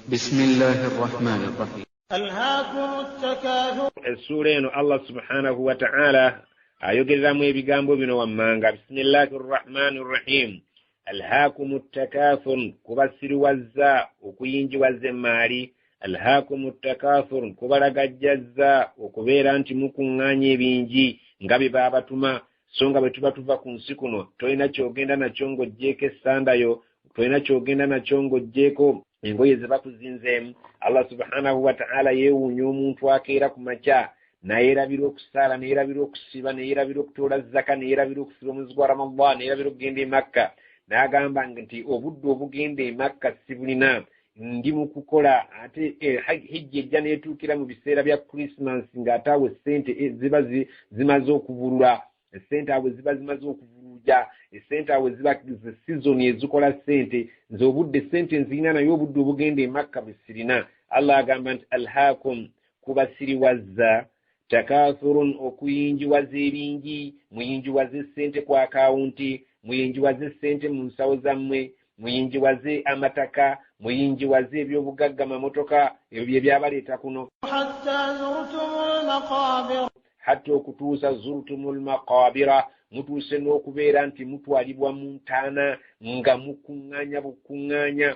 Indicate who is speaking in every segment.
Speaker 1: بسم الله الرحمن الرحيم.
Speaker 2: ألهاكم التكاثر.
Speaker 3: السورة الله سبحانه وتعالى ayogereramu ebigambo bino wammanga. Bismillahir Rahmanir Rahim. Alhaakum at-takathur, kubasiriwazza okuyinjiwaza emaali. Alhaakum at-takathur, kubalagajjazza okubeera nti mukuŋŋaanya ebingi nga bye baabatuma, so nga bwe tuba tuva ku nsi kuno tolina kyogenda nakyo ng'oggyeko essandayo, tolina kyogenda nakyo ng'oggyeko engoye ze bakuzinzeemu. Allah subhanahu wa ta'ala yeewuunya omuntu akeera ku makya nayerabira okusaala, nayerabira okusiba, nayerabira okutoola zaka, nayerabira okusiba omwezi gwa Ramadan, nayerabira okugenda e Makka, n'agamba nti obudde obugenda e Makka sibulina, ndi mu kukola ate hijja ejja neetuukira mu biseera bya Christmas ng'ate awo ssente ziba zimaze okuvulula, essente awo ziba zimaze okuvuluja, essente awo ziba sizoni ezikola ssente, nze obudde ssente nzirina naye obudde obugenda e Makka busirina. Allah agamba nti alhaakum, kubasiriwazza, takathurun, okuyinjiwaza ebingi, muyinjiwaze ssente ku akawunti, muyinjiwaze ssente mu nsawo zammwe, muyinjiwaze amataka, muyinjiwaze ebyobugagga, amamotoka, ebyo bye byabaleeta kuno. Hatta okutuusa zurtumul maqabira, mutuuse n'okubeera nti mutwalibwa mu ntaana nga mukuŋŋaanya bukuŋŋaanya.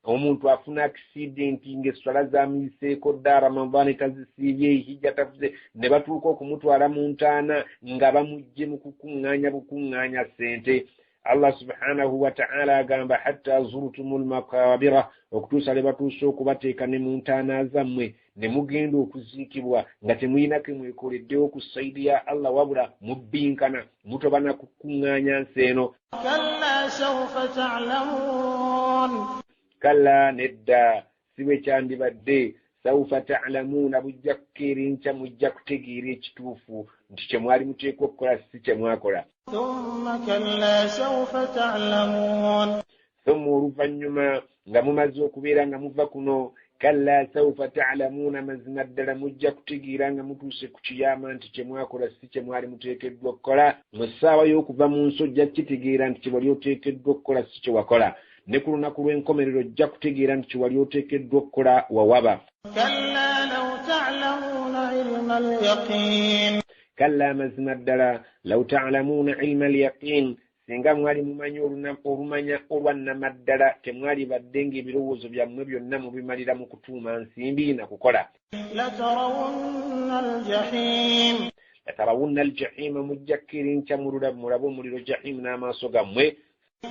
Speaker 3: Omuntu afuna accident ng'esswala zamuyiseeko dda, Ramadan tazisiibye, hijja tavuze, ne batuuka okumutwala mu ntaana nga bamugye mu kukuŋŋaanya bukuŋŋaanya ssente. Allah subhanahu wa ta'ala agamba hatta zurtumul maqabira, okutuusa le batuuse okubateeka ne mu ntaana zammwe, ne mugenda okuziikibwa nga temuyinako mwekoleddewo ku sayidi ya Allah, wabula mubbinkana, mutobana kukuŋŋaanya nsi eno.
Speaker 2: Kalla sawfa ta'lamun.
Speaker 3: Kalla nedda, si bwe kyandibadde. Sawfa ta'lamuuna, bujja kukeera enkya mujja kutegeera ekituufu nti kye mwali muteekwa okukola si kye mwakola.
Speaker 2: Thumma kalla sawfa ta'lamun.
Speaker 3: Thumma, oluvannyuma nga mumaze okubeera nga muva kuno, kalla sawfa ta'lamuuna, mazima ddala mujja kutegeera nga mutuuse ku kiyama nti kye mwakola si kye mwali muteekeddwa okukola. Mu ssaawa y'okuva mu nsi ojja kitegeera nti kye wali oteekeddwa okukola si kye wakola. Ne ku lunaku lw'enkomerero ojja kutegeera nti kye wali oteekeddwa okukola wawaba.
Speaker 2: Kalla law ta'lamuuna ilma al-yaqiin.
Speaker 3: Kalla, mazima ddala, law ta'lamuuna ilma al-yaqiin, singa mwali mumanyi olumanya olwannamaddala, temwali badde ng'ebirowoozo byammwe byonna mubimalira mu kutuuma nsimbi na kukola.
Speaker 2: Latarawunna al-jahiim.
Speaker 3: Latarawunna al-jahiima, mujja kukeera enkya mulabe omuliro jahiim n'amaaso gammwe.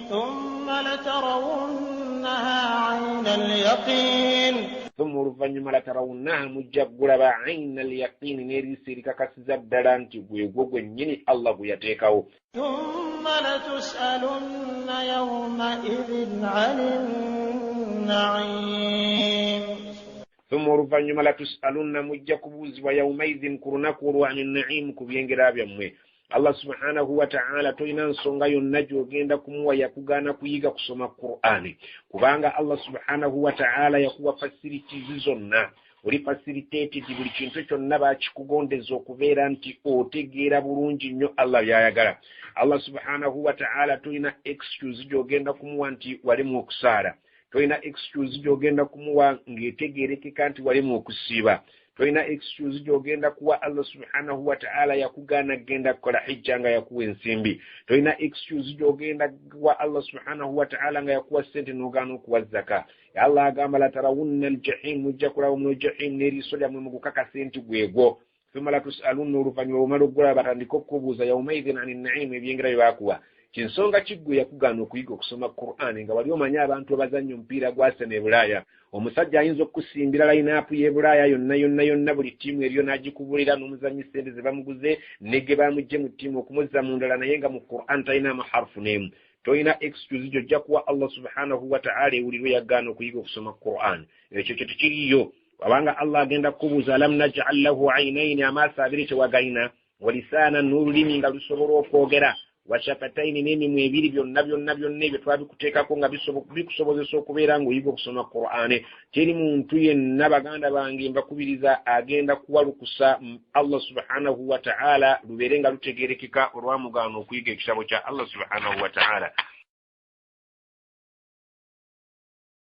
Speaker 2: Thumma latarawunnaha 'ayna al-yaqiin.
Speaker 3: Thumma, oluvannyuma latarawunnaha, mujja kulaba 'ayna al-yaqiin, n'eriiso erikakasiza ddala nti gwegwo gwennyini Allah gwe yateekawo.
Speaker 2: Thumma latus'alunna yawma'idhin 'anil na'iim.
Speaker 3: Thumma, oluvannyuma latus'alunna, mujja kubuuzibwa yawma'idhin, ku lunaku olwo, 'anil na'iim, ku byengera byammwe. Allah subhanahu wa ta'ala tolina nsonga yonna gy'ogenda kumuwa yakugaana kuyiga kusoma Qur'ani, kubanga Allah subhanahu wa ta'ala yakuwa facilities zonna. Oli facilitated, buli kintu kyonna baakikugondeza okubeera nti otegeera bulungi nnyo Allah by'ayagala. Allah subhanahu wa ta'ala tolina excuse gy'ogenda kumuwa nti walimu okusaala, tolina excuse gy'ogenda kumuwa ng'etegeerekeka nti walimu okusiiba, tolina excuse gy'ogenda kuwa Allah subhanahu wa ta'ala yakugaana genda kukola hijja nga yakuwa ensimbi, tolina excuse gy'ogenda kuwa Allah subhanahu wa ta'ala nga yakuwa ssente n'ogaana okuwa zaka. Allah agamba latarawunna al-jahiim, mujja kulaba muno jahiim n'eriiso lyammwe mu kukakasa nti gwegwo. Thumma latus'alunna, oluvannyuma omala oggula batandika okubuuza yawma'idhin 'anil na'iim, ebyengera bye baakuwa. Kinsonga kiggwe yakugaana okuyiga okusoma Qur'ani nga wali omanyi abantu abazannya omupiira gwa Arsenal e Bulaaya. Omusajja ayinza okukusimbira layinaapu y'e Bulaaya yonna buli ttiimu eriyo n'agikubulira n'omuzannyi ssente ze bamuguze ne ge bamugye mu ttiimu okumuzza mu ndala, naye nga mu Qur'an talina amaharufu n'emu. Tolina excuse gy'ojja kuwa Allah subhanahu wa ta'ala ewulirwe yagaana okuyiga okusoma Qur'an. Ekyo kye tekiriyo. Wabanga Allah agenda kukubuuza alam naj'al lahu 'aynayni, amaaso abiri tewagalina, wa lisaanan, n'olulimi nga lusobola okwogera, wa shafataini, n'emimwa ebiri, byonna ebyo twabikuteekako nga bikusobozesa okubeera ng'oyiga okusoma Qur'ani. Teri muntu yenna, baganda bange, mbakubiriza agenda kuwalukusa Allah subhanahu wa ta'ala lubeere nga lutegeerekeka olwamugaana okuyiga ekitabo kya Allah subhanahu wa ta'ala.